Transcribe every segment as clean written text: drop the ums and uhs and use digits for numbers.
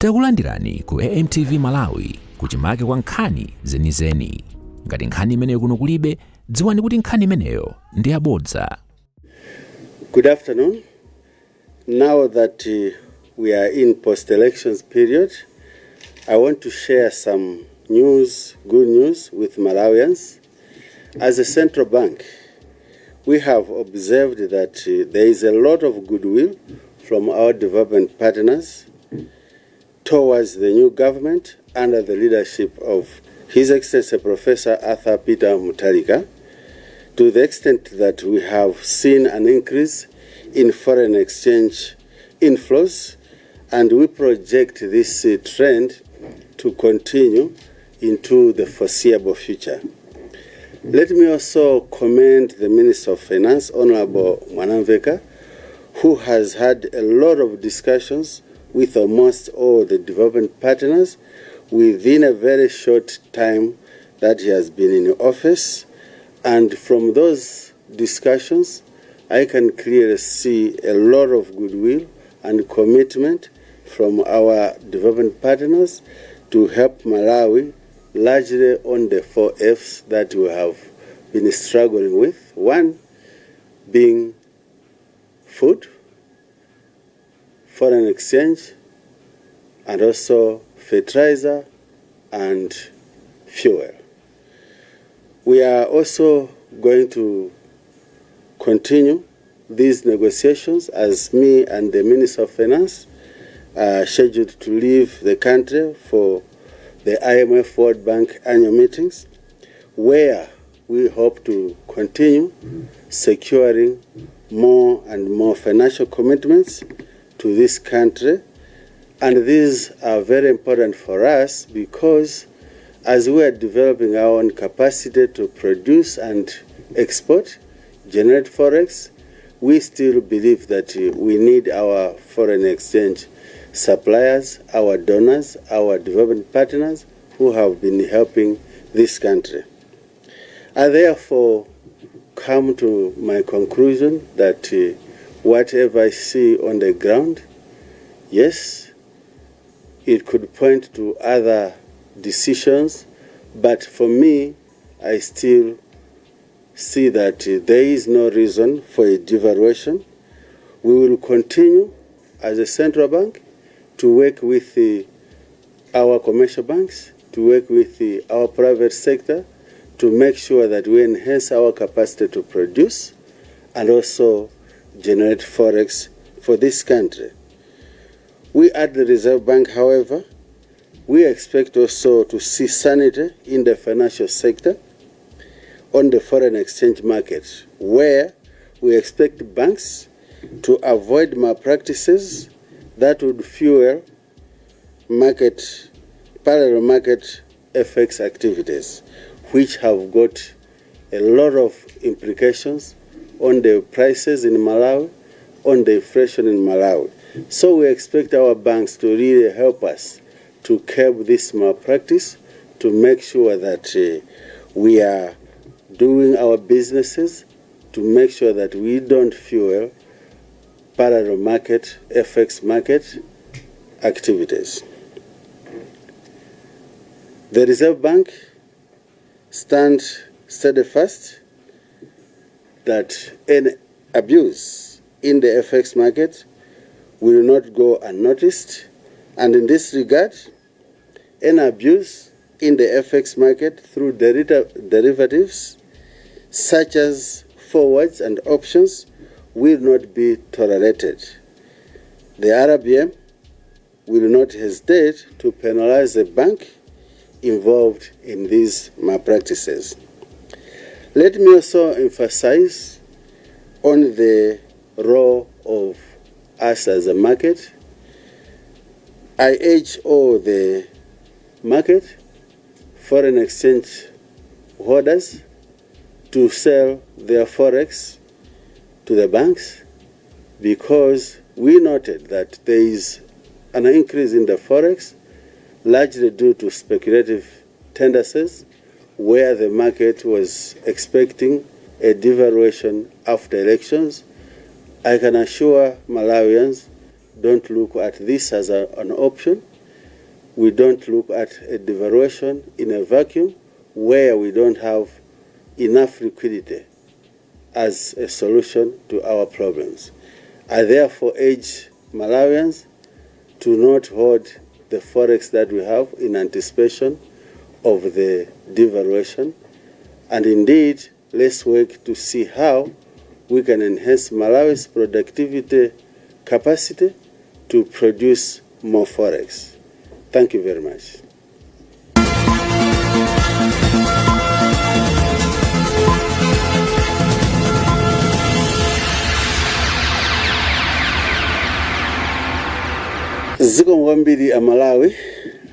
Takulandirani ku AMTV Malawi kuchimake kwa nkhani zenizeni. Ngati nkhani imeneyo kuno kulibe, dziwani kuti nkhani imeneyo ndi yabodza. Good afternoon. Now that we are in post-elections period, I want to share some news, good news with Malawians. As a central bank, we have observed that there is a lot of goodwill from our development partners towards the new government under the leadership of His Excellency Professor Arthur Peter Mutharika, to the extent that we have seen an increase in foreign exchange inflows, and we project this trend to continue into the foreseeable future. Let me also commend the Minister of Finance, Honorable Mwanamveka, who has had a lot of discussions with almost all the development partners within a very short time that he has been in office. And from those discussions, I can clearly see a lot of goodwill and commitment from our development partners to help Malawi largely on the 4 F's that we have been struggling with. One being food, foreign exchange, and also fertilizer and fuel. We are also going to continue these negotiations as me and the Minister of Finance are scheduled to leave the country for the IMF World Bank annual meetings, where we hope to continue securing more and more financial commitments to this country. And these are very important for us because as we are developing our own capacity to produce and export, generate Forex, we still believe that we need our foreign exchange suppliers, our donors, our development partners who have been helping this country. I therefore come to my conclusion that whatever I see on the ground, yes, it could point to other decisions, but for me, I still see that there is no reason for a devaluation. We will continue as a central bank to work with our commercial banks, to work with our private sector, to make sure that we enhance our capacity to produce and also generate Forex for this country. We at the Reserve Bank, however, we expect also to see sanity in the financial sector on the foreign exchange market, where we expect banks to avoid malpractices that would fuel parallel market FX activities, which have got a lot of implications on the prices in Malawi, on the inflation in Malawi. So we expect our banks to really help us to curb this malpractice, to make sure that we are doing our businesses, to make sure that we don't fuel parallel market, FX market activities. The Reserve Bank stands steadfast that any abuse in the FX market will not go unnoticed, and in this regard, any abuse in the FX market through derivatives such as forwards and options will not be tolerated. The RBM will not hesitate to penalize the bank involved in these malpractices. Let me also emphasize on the role of us as a market. I urge all the market, foreign exchange holders to sell their Forex to the banks, because we noted that there is an increase in the Forex, largely due to speculative tendencies, where the market was expecting a devaluation after elections. I can assure Malawians, don't look at this as an option. we don't look at a devaluation in a vacuum where we don't have enough liquidity as a solution to our problems. I therefore urge Malawians to not hold the Forex that we have in anticipation of the devaluation, and indeed, let's work to see how we can enhance Malawi's productivity capacity to produce more Forex. Thank you very much. Zikomo kwambiri a Malawi,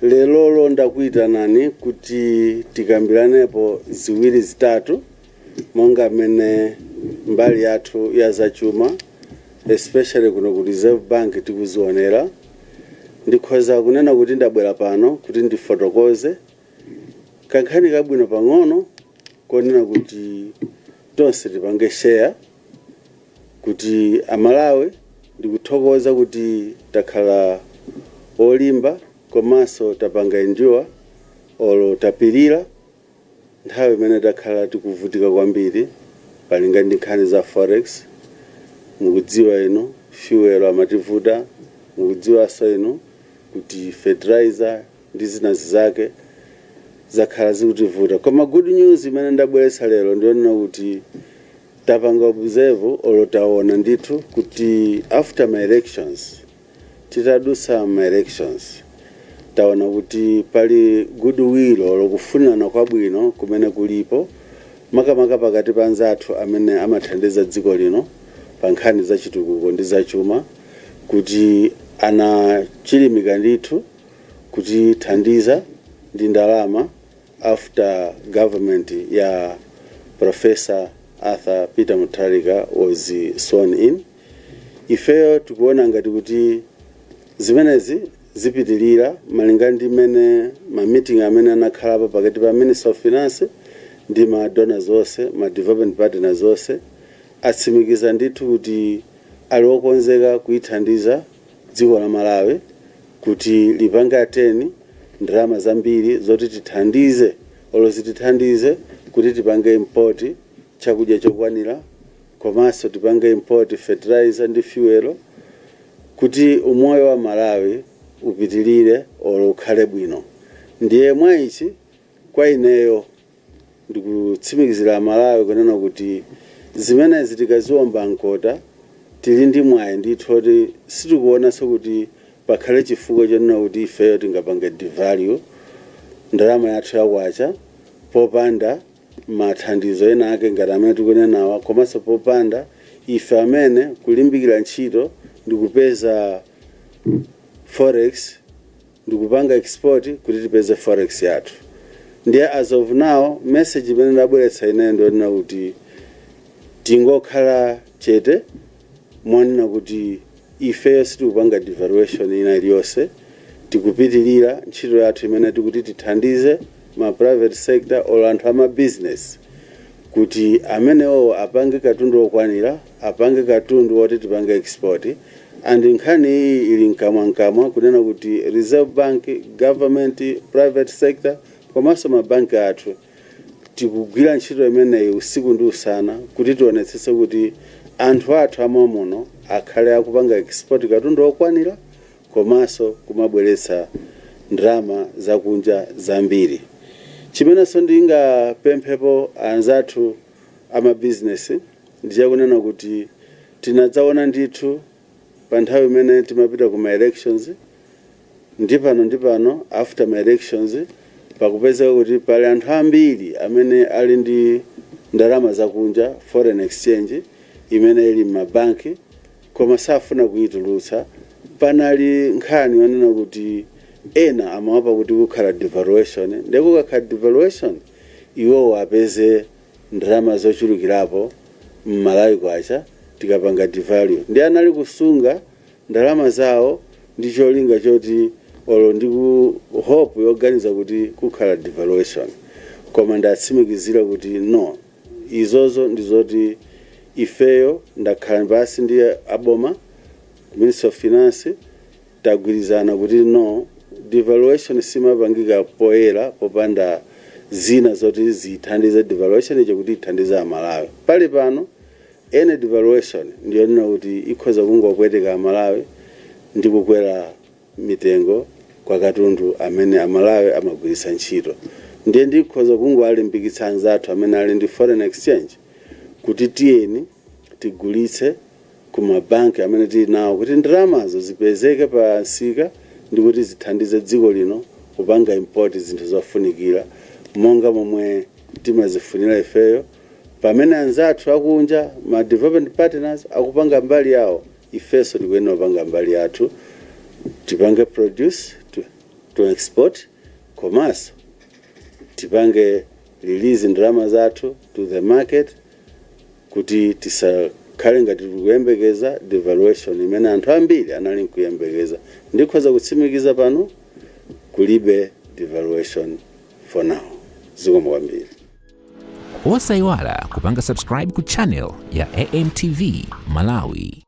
lero londa kuitanani kuti tikambiranepo ziwiri zitatu monga mene mbali yathu ya zachuma, especially kuno ku Reserve Bank tikuzionera. Ndikhoza kunena kuti ndabwera pano kuti ndifotokoze kankhani kabwino pang'ono konena kuti tonse tipange share kuti a Malawi ndikuthokoza kuti takhala olimba komanso tapanga endure olo tapirira nthawi imene takhala tikuvutika kwambiri palinga ndi nkhani za Forex. Mukudziwa ino fuel amativuta, mukudziwa so ino kuti fertilizer ndi zina zake zakhala zikutivuta. Koma good news imene ndabweretsa lero ndiona kuti tapanga observe olo taona ndithu kuti after my elections, titadusa my elections, taona kuti pali goodwill olo kufunana kwabwino kumene kulipo makamaka pakati pa anzathu amene amathandiza dziko lino pa nkhani za chitukuko ndi zachuma, kuti anachilimika ndithu kuti thandiza ndi ndalama after government ya Professor Arthur Peter Mutharika was sworn in. Ifeyo tikuona ngati kuti zimenezi zipitilira malinga ndi mene ma meeting amene anakhalapo pakati pa Minister of Finance ndi ma donors onse, ma development partners onse, atsimikiza ndithu kuti ali okonzeka kuithandiza dziko la Malawi kuti lipange ateni ndalama zambiri zoti tithandize olozitithandize kuti tipange import chakudya chokwanira, komanso tipange import fertilizer ndi fuel kuti umoyo wa Malawi upitilire olo ukhale bwino. Ndiye mwa ichi kwa ineyo ndikutsimikizira Malawi kunena kuti zimenezi tikaziwomba nkota tili ndi mwayi ndithu kuti sitikuona so kuti pakhale chifukwa chonena kuti ifeyo tingapange devalue ndalama yathu yakwacha popanda mathandizo ena ake ngati amene tikunenawa, komanso popanda ife amene kulimbikira ntchito ndikupeza Forex, ndikupanga export kuti tipeze Forex yathu. Ndiye as of now message imene ndabweretsa ine ndionena kuti tingokhala chete mwanena kuti ifeyo sitikupanga devaluation ina iliyonse, tikupitilira ntchito yathu imene tikuti tithandize ma private sector or anthu ama business kuti amenewo apange katundu okwanira, apange katundu woti tipange export. And nkhani iyi ili nkamwa kunena kuti Reserve Bank, government, private sector komanso mabanki athu tikugwira ntchito imeneyi usiku ndi usana kuti tionetsetse kuti anthu athu amamuno akhale akupanga export katundu okwanira komanso kumabweretsa ndalama zakunja zambiri. Chimenenso ndingapemphepo anzathu ama business ndichakunena kuti tinadzaona ndithu pa nthawi imene timapita ku elections ndipano after my elections pakupezeka kuti pali anthu ambiri amene ali ndi ndalama zakunja foreign exchange imene ili m'mabanki koma safuna kuitulutsa. Panali nkhani yonena kuti ena amawapa kuti kukhala devaluation, ndiko kukhala devaluation iwo apeze ndalama zochulukirapo m'Malawi kwacha tikapanga devalue. Ndi anali kusunga ndalama zawo ndi cholinga choti olo ndiku hope yoganiza kuti kukhala devaluation, koma ndatsimikizira kuti no, izozo ndizoti ifeyo ndakhala basi ndi aboma Minister of Finance tagwirizana kuti no, devaluation simapangika poyera popanda zina zoti zithandize devaluation icho kuti ithandize Amalawi. Pali pano ene devaluation ndiyo nina kuti ikhoza kungopweteka Amalawi ndi kukwera mitengo kwa katundu amene Amalawi amagwiritsa ntchito. Ndiye ndikhoza kungowalimbikitsa anzathu amene ali ndi foreign exchange kuti tiyeni tigulitse ku mabanki amene tili nawo kuti ndalamazo zipezeke pa nsika ndi kuti zithandize dziko lino kupanga import zinthu zofunikira monga momwe timazifunira ifeyo. Pamene anzathu akunja ma development partners akupanga mbali yawo, ifeso tikuyenera kupanga mbali yathu, tipange produce to export, commerce tipange release ndalama zathu to the market kuti tisakhale ngati tikuyembekeza devaluation imene anthu ambiri anali nkuyembekeza. Ndikhoza kutsimikiza pano kulibe devaluation for now. Zikomo kwambiri. Osayiwala kupanga subscribe ku channel ya AMTV Malawi.